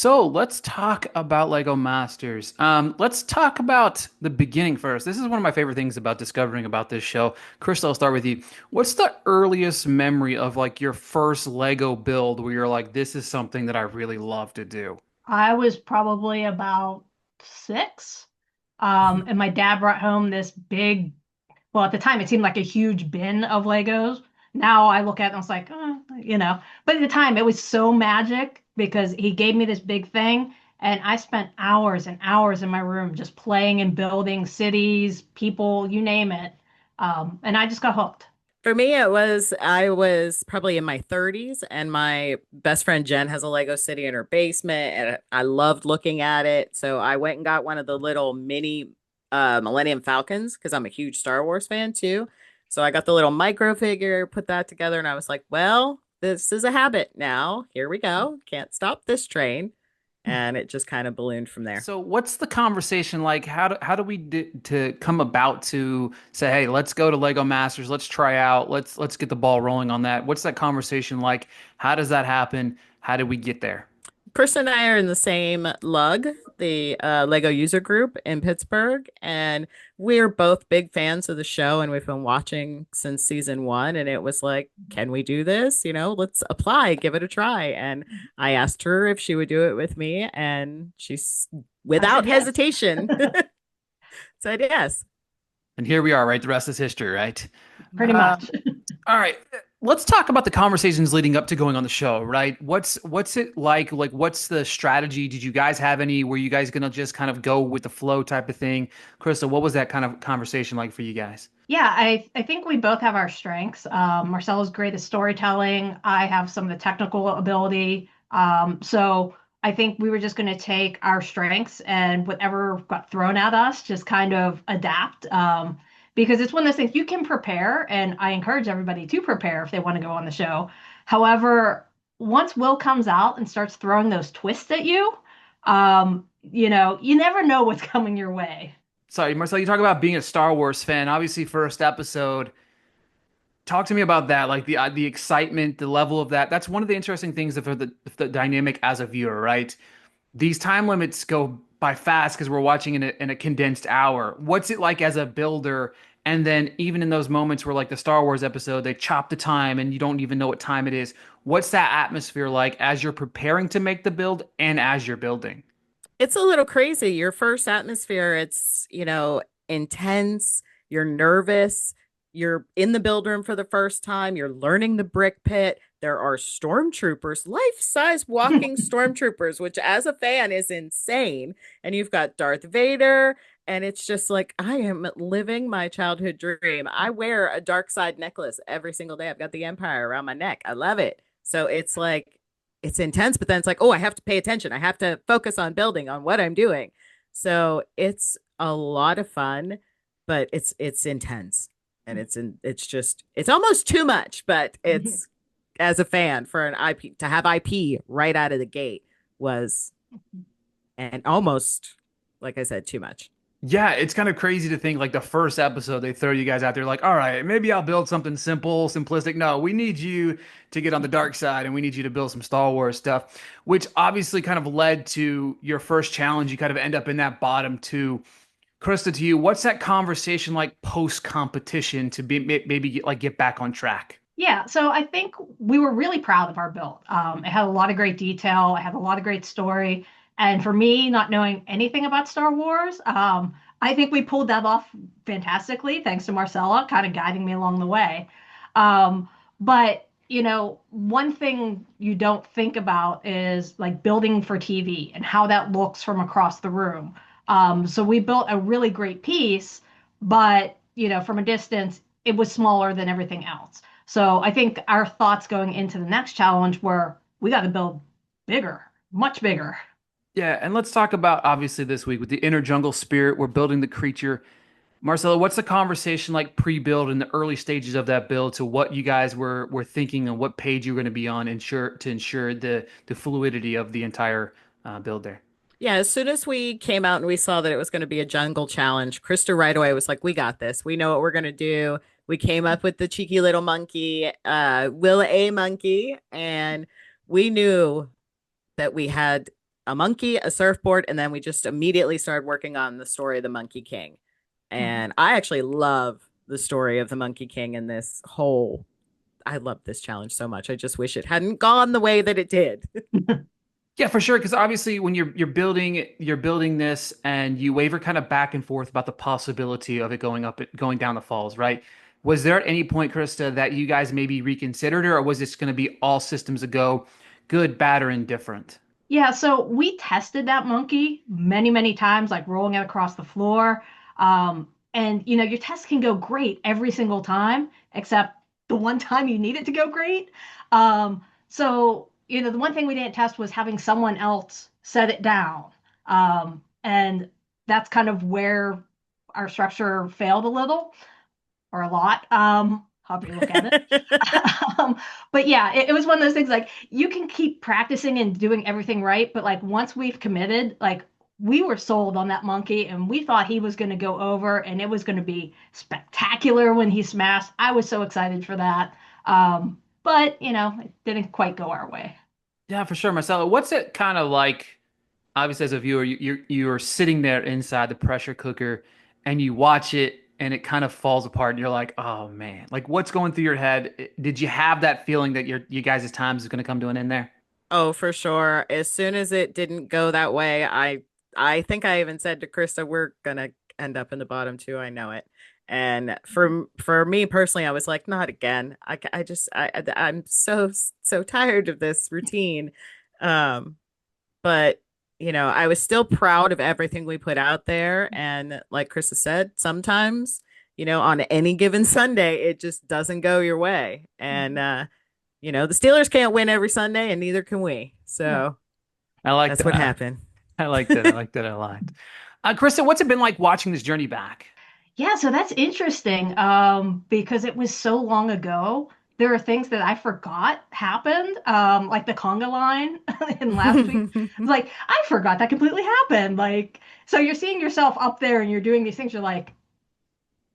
So let's talk about Lego Masters. Let's talk about the beginning first. This is one of my favorite things about discovering about this show. Crystal, I'll start with you. What's the earliest memory of like your first Lego build where you're like, this is something that I really love to do? I was probably about six. And my dad brought home this big, well, at the time it seemed like a huge bin of Legos. Now I look at it and I was like, but at the time it was so magic because he gave me this big thing and I spent hours and hours in my room just playing and building cities, people, you name it. And I just got hooked. For me, I was probably in my 30s, and my best friend Jen has a Lego city in her basement, and I loved looking at it. So I went and got one of the little mini Millennium Falcons because I'm a huge Star Wars fan too. So I got the little micro figure, put that together, and I was like, well, this is a habit now. Here we go. Can't stop this train. And it just kind of ballooned from there. So what's the conversation like? How do we to come about to say, hey, let's go to Lego Masters, let's try out, let's get the ball rolling on that. What's that conversation like? How does that happen? How did we get there? Chris and I are in the same lug, the Lego user group in Pittsburgh, and we're both big fans of the show, and we've been watching since season one. And it was like, can we do this? Let's apply, give it a try. And I asked her if she would do it with me, and she's I said without yes, hesitation said yes. And here we are, right? The rest is history, right? pretty Uh, much. all right. Let's talk about the conversations leading up to going on the show, right? What's it like? Like, what's the strategy? Did you guys have any? Were you guys gonna just kind of go with the flow type of thing? Crystal, what was that kind of conversation like for you guys? Yeah, I think we both have our strengths. Marcelo's great at storytelling. I have some of the technical ability. So I think we were just going to take our strengths and whatever got thrown at us, just kind of adapt. Because it's one of those things you can prepare, and I encourage everybody to prepare if they want to go on the show. However, once Will comes out and starts throwing those twists at you, you never know what's coming your way. Sorry, Marcel, you talk about being a Star Wars fan. Obviously, first episode. Talk to me about that, like the excitement, the level of that. That's one of the interesting things for the dynamic as a viewer, right? These time limits go by fast because we're watching in a condensed hour. What's it like as a builder? And then even in those moments where like the Star Wars episode, they chop the time and you don't even know what time it is. What's that atmosphere like as you're preparing to make the build and as you're building? It's a little crazy. Your first atmosphere, it's, intense, you're nervous, you're in the build room for the first time, you're learning the brick pit. There are stormtroopers, life-size walking stormtroopers, which as a fan is insane. And you've got Darth Vader, and it's just like I am living my childhood dream. I wear a dark side necklace every single day. I've got the Empire around my neck. I love it. So it's like it's intense, but then it's like, oh, I have to pay attention. I have to focus on building on what I'm doing. So it's a lot of fun, but it's intense. And it's almost too much, but it's as a fan for an IP to have IP right out of the gate was and almost like I said, too much. Yeah, it's kind of crazy to think like the first episode they throw you guys out there like, all right, maybe I'll build something simple, simplistic. No, we need you to get on the dark side and we need you to build some Star Wars stuff, which obviously kind of led to your first challenge. You kind of end up in that bottom two. Krista, to you, what's that conversation like post competition to be maybe get back on track? Yeah, so I think we were really proud of our build. It had a lot of great detail. It had a lot of great story. And for me, not knowing anything about Star Wars, I think we pulled that off fantastically, thanks to Marcella kind of guiding me along the way. But, one thing you don't think about is like building for TV and how that looks from across the room. So we built a really great piece, but, from a distance, it was smaller than everything else. So I think our thoughts going into the next challenge were we got to build bigger, much bigger. Yeah, and let's talk about obviously this week with the inner jungle spirit. We're building the creature. Marcelo, what's the conversation like pre-build in the early stages of that build to what you guys were thinking and what page you were going to be on ensure the fluidity of the entire build there? Yeah, as soon as we came out and we saw that it was going to be a jungle challenge, Krista right away was like, "We got this. We know what we're going to do." We came up with the cheeky little monkey, Will A monkey, and we knew that we had a monkey, a surfboard, and then we just immediately started working on the story of the Monkey King. Mhm. And I actually love the story of the Monkey King and this whole. I love this challenge so much. I just wish it hadn't gone the way that it did. Yeah, for sure. Because obviously, when you're building this, and you waver kind of back and forth about the possibility of it going down the falls, right? Was there at any point, Krista, that you guys maybe reconsidered it, or was this going to be all systems a go, good, bad, or indifferent? Yeah, so we tested that monkey many, many times, like rolling it across the floor. And your test can go great every single time, except the one time you need it to go great. So the one thing we didn't test was having someone else set it down. And that's kind of where our structure failed a little or a lot, however you look at it. um, but yeah, it was one of those things like you can keep practicing and doing everything right, but like once we've committed, like we were sold on that monkey and we thought he was going to go over and it was going to be spectacular when he smashed. I was so excited for that. But it didn't quite go our way. Yeah, for sure, Marcelo. What's it kind of like? Obviously, as a viewer, you're sitting there inside the pressure cooker, and you watch it, and it kind of falls apart, and you're like, "Oh man!" Like, what's going through your head? Did you have that feeling that you guys' time is going to come to an end there? Oh, for sure. As soon as it didn't go that way, I think I even said to Krista, we're gonna end up in the bottom two. I know it. And for me personally, I was like, not again. I just I'm so tired of this routine. Um, but I was still proud of everything we put out there. And like Krista said, sometimes, on any given Sunday, it just doesn't go your way. And the Steelers can't win every Sunday, and neither can we. Right. So I like that's what that. happened. I liked it. I liked it a lot. Krista, what's it been like watching this journey back? Yeah, so that's interesting because it was so long ago. There are things that I forgot happened, like the conga line in last week. It's like, I forgot that completely happened. Like, so you're seeing yourself up there and you're doing these things. You're like,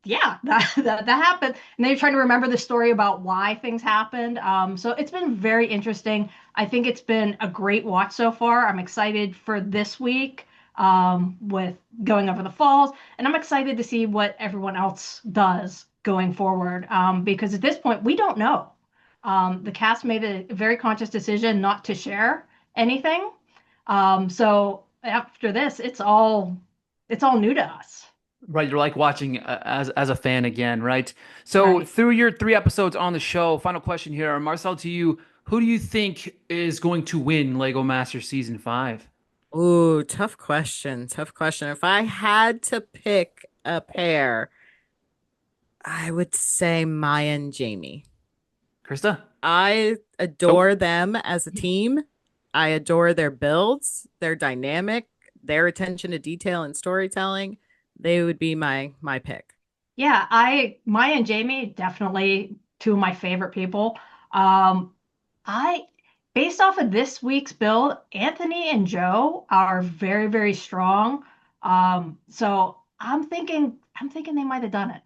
yeah, that happened. And then you're trying to remember the story about why things happened. So it's been very interesting. I think it's been a great watch so far. I'm excited for this week with going over the falls, and I'm excited to see what everyone else does going forward because at this point we don't know. The cast made a very conscious decision not to share anything. So after this, it's all new to us. Right, you're like watching as a fan again, right? So Right. through your 3 episodes on the show, final question here, Marcel, to you, who do you think is going to win Lego Masters Season 5? Ooh, tough question. Tough question. If I had to pick a pair, I would say Maya and Jamie. Krista? I Oh, adore them as a team. I adore their builds, their dynamic, their attention to detail and storytelling. They would be my pick. Yeah, Maya and Jamie, definitely two of my favorite people. Um, I, based off of this week's build, Anthony and Joe are very, very strong. So I'm thinking they might have done it.